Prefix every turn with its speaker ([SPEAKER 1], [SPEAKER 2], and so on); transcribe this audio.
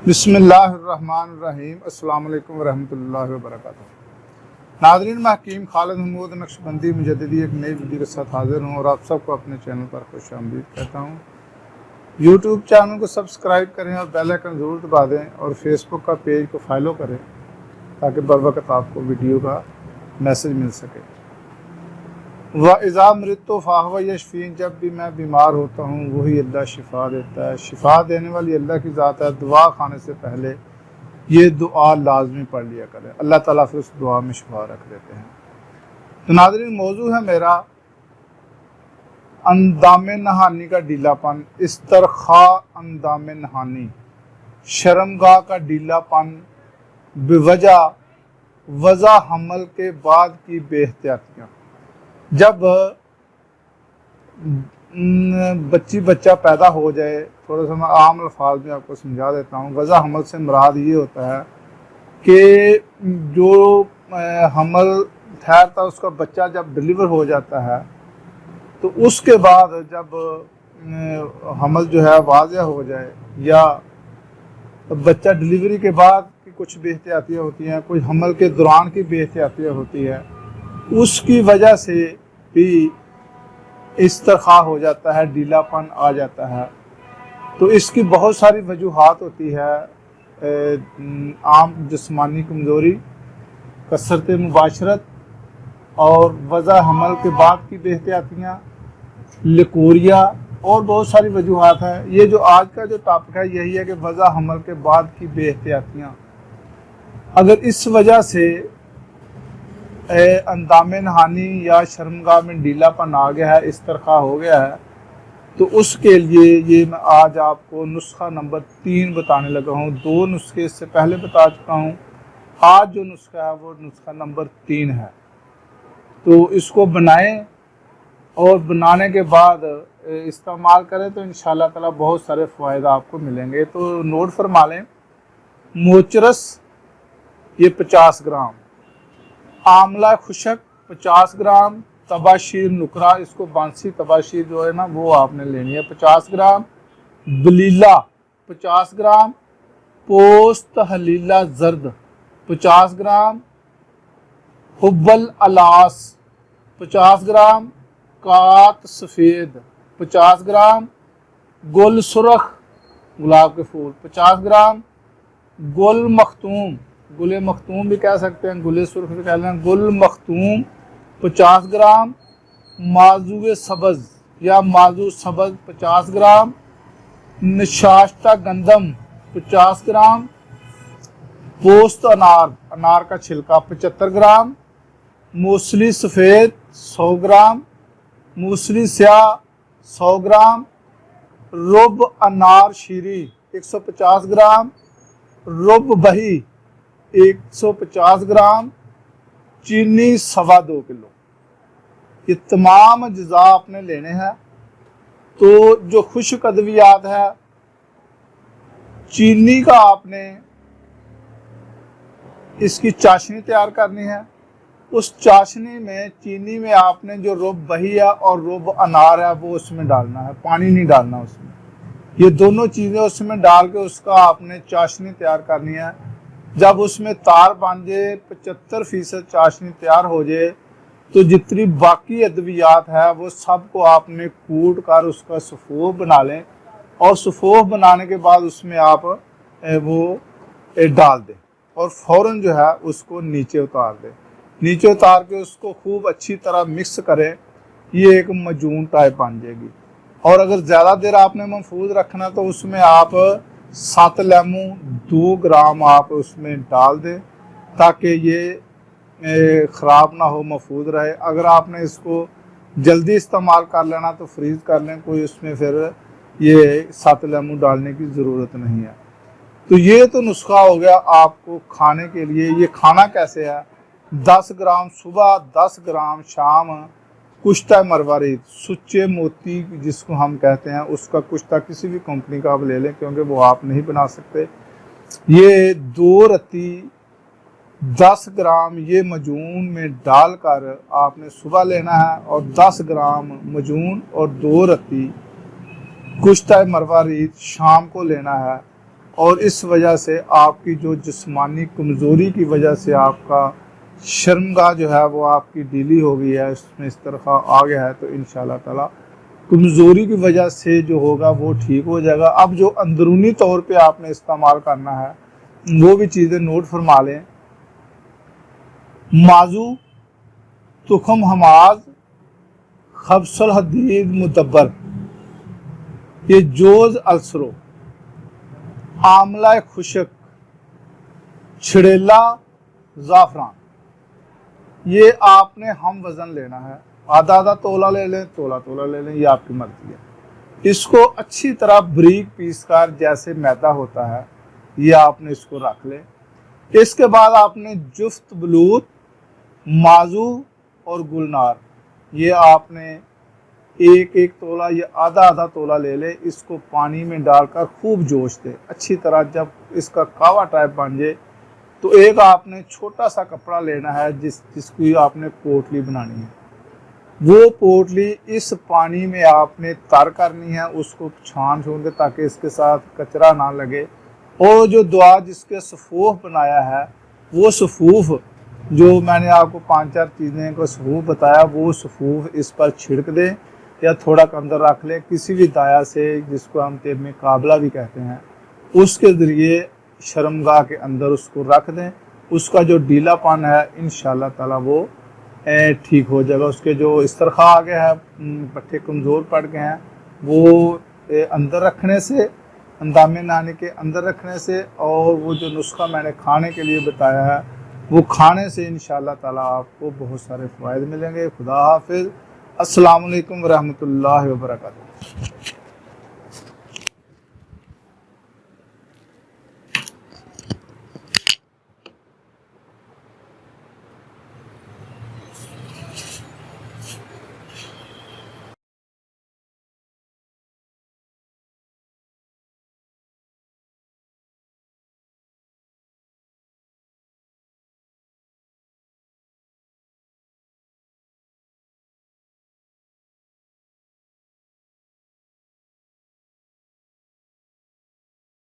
[SPEAKER 1] बिस्मिल्लाहिर्रहमानिर्रहीम। अस्सलाम वालेकुम वरहमतुल्लाहि वबरकातुहू। नाज़रीन, मैं हकीम खालिद महमूद नक्शबंदी मुजद्दिदी एक नई वीडियो के साथ हाजिर हूँ और आप सबको अपने चैनल पर खुशामदीद कहता हूँ। यूट्यूब चैनल को सब्सक्राइब करें और बेल आइकन ज़रूर दबा दें और फेसबुक का पेज को फॉलो करें ताकि बर वक्त आपको वीडियो का मैसेज मिल सके। व इज़ा मरिदतु फ़हुव यशफ़ीन, जब भी मैं बीमार होता हूँ वही अल्लाह शिफा देता है। शिफा देने वाली अल्लाह की ज़ात है। दुआ खाने से पहले ये दुआ लाजमी पढ़ लिया करें, अल्लाह ताला फिर उस दुआ में शिफा रख देते हैं। तो नाज़रीन, मौजू है मेरा अंदाम नहानी का ढीलापन, इस्तरखा अंदाम नहानी, शर्मगाह का ढीलापन वज़ा हमल के बाद की बेहतियातियाँ। जब बच्चा पैदा हो जाए, थोड़ा सा मैं आम अल्फाज में आपको समझा देता हूँ। वज़ा हमल से मुराद ये होता है कि जो हमल ठहरता है उसका बच्चा जब डिलीवर हो जाता है तो उसके बाद जब हमल जो है वाज़ह हो जाए या बच्चा डिलीवरी के बाद की कुछ बेहतियातियाँ होती हैं, कुछ हमल के दौरान की बेहतियातियाँ होती है, उसकी वजह से भी इस्तरखा हो जाता है, ढीलापन आ जाता है। तो इसकी बहुत सारी वजूहात होती है। आम जिस्मानी कमज़ोरी, कसरत मुबाशरत और वज़ा हमल के बाद की बेहतियातियाँ, लिकोरिया और बहुत सारी वजूहात हैं। ये जो आज का जो टॉपिक है यही है कि वज़ा हमल के बाद की बेहतियातियाँ। अगर इस वजह से अंदाम नहानी या शर्मगाह में ढीलापन आ गया है, इस्तरखा हो गया है, तो उसके लिए ये मैं आज आपको नुस्खा नंबर 3 बताने लगा हूँ। 2 नुस्खे इससे पहले बता चुका हूँ। आज जो नुस्खा है वो नुस्खा नंबर 3 है। तो इसको बनाएं और बनाने के बाद इस्तेमाल करें तो इंशाअल्लाह ताला बहुत सारे फ़ायदे आपको मिलेंगे। तो नोट फरमा लें। मोचरस ये 50 ग्राम, आमला खुशक 50 ग्राम, तबाशीर नुकरा, इसको बांसी तबाशीर जो है ना वो आपने लेनी है 50 ग्राम, बलीला 50 ग्राम, पोस्त हलीला जर्द 50 ग्राम, हुब्बल अलास 50 ग्राम, कात सफ़ेद 50 ग्राम, गुल सुरख गुलाब के फूल 50 ग्राम, गुल मखतूम, गुले मखतूम भी कह सकते हैं, गुले सुर्ख भी कह लें, गुल मखतूम 50 ग्राम, माजूए सब्ज़ या माजू सब्ज़ 50 ग्राम, निशाश्ता गंदम 50 ग्राम, पोस्त अनार, अनार का छिलका 75 ग्राम, मूसली सफ़ेद 100 ग्राम, मूसली स्याह 100 ग्राम, रुब अनार शीरी 150 ग्राम, रुब बही 150 ग्राम, चीनी 2.25 किलो। ये तमाम अज्जा आपने लेने हैं। तो जो खुश्क अद्वियात है, चीनी का आपने इसकी चाशनी तैयार करनी है। उस चाशनी में, चीनी में आपने जो रुब बहिया और रुब अनार है वो उसमें डालना है, पानी नहीं डालना उसमें। ये दोनों चीज़ें उसमें डाल के उसका आपने चाशनी तैयार करनी है। जब उसमें तार बन जाए, 75% चाशनी तैयार हो जाए, तो जितनी बाकी अद्वियात है वो सब को आपने कूट कर उसका सफ़ूफ बना लें और सफ़ूफ बनाने के बाद उसमें आप वो डाल दें और फ़ौरन जो है उसको नीचे उतार दें। नीचे उतार के उसको खूब अच्छी तरह मिक्स करें। ये एक मजून टाइप बन जाएगी। और अगर ज़्यादा देर आपने महफूज रखना तो उसमें आप 7 लेमू 2 ग्राम आप उसमें डाल दें ताकि ये ख़राब ना हो, महफूज रहे। अगर आपने इसको जल्दी इस्तेमाल कर लेना तो फ्रीज़ कर लें, कोई उसमें फिर ये 7 लेमू डालने की ज़रूरत नहीं है। तो ये तो नुस्खा हो गया आपको खाने के लिए। ये खाना कैसे है? 10 ग्राम सुबह, 10 ग्राम शाम। कुश्ता मरवारीद, सुच्चे मोती जिसको हम कहते हैं, उसका कुश्ता किसी भी कंपनी का आप ले लें क्योंकि वो आप नहीं बना सकते। ये 2 रत्ती 10 ग्राम ये मजून में डालकर आपने सुबह लेना है और 10 ग्राम मजून और 2 रत्ती कुश्ता मरवारीद शाम को लेना है। اور اس وجہ سے آپ کی جو جسمانی کمزوری کی وجہ سے آپ کا شرمگاہ جو ہے وہ آپ کی ڈھیلی ہو گئی ہے، اس میں اس طرح آ گیا ہے، تو انشاءاللہ تعالی کمزوری کی وجہ سے جو ہوگا وہ ٹھیک ہو جائے گا۔ اب جو اندرونی طور پہ آپ نے استعمال کرنا ہے وہ بھی چیزیں نوٹ فرما لیں۔ مازو، تخم حماز، خبص الحدید مدبر، یہ جوز السرو، آملہ خشک، چھڑیلا، زعفران، یہ آپ نے ہم وزن لینا ہے۔ آدھا آدھا تولہ لے لیں، تولہ لے لیں، یہ آپ کی مرضی ہے۔ اس کو اچھی طرح بریک پیس کر جیسے میدا ہوتا ہے یہ آپ نے اس کو رکھ لیں۔ اس کے بعد آپ نے جفت بلوت، مازو اور گلنار، یہ آپ نے ایک ایک تولہ یا آدھا آدھا تولہ لے لے، اس کو پانی میں ڈال کر خوب جوش دے اچھی طرح۔ جب اس کا کاوا ٹائپ بن جائے تو ایک آپ نے چھوٹا سا کپڑا لینا ہے جس کی آپ نے پوٹلی بنانی ہے۔ وہ پوٹلی اس پانی میں آپ نے تر کرنی ہے، اس کو چھان دے تاکہ اس کے ساتھ کچرا نہ لگے، اور جو دعا جس کے صفوف بنایا ہے وہ صفوف جو میں نے آپ کو 5-4 چیزیں کو صفوف بتایا، وہ صفوف اس پر چھڑک دیں یا تھوڑا اندر رکھ لیں کسی بھی دایا سے، جس کو ہم طب میں قابلہ بھی کہتے ہیں، اس کے ذریعے شرمگاہ کے اندر اس کو رکھ دیں۔ اس کا جو ڈھیلا پن ہے انشاءاللہ تعالی وہ ٹھیک ہو جائے گا۔ اس کے جو استرخاء آ گئے ہیں، پٹھے کمزور پڑ گئے ہیں، وہ اندر رکھنے سے، اندامِ نانے کے اندر رکھنے سے، اور وہ جو نسخہ میں نے کھانے کے لیے بتایا ہے وہ کھانے سے انشاءاللہ تعالی آپ کو بہت سارے فوائد ملیں گے۔ خدا حافظ۔ السلام علیکم ورحمۃ اللہ وبرکاتہ۔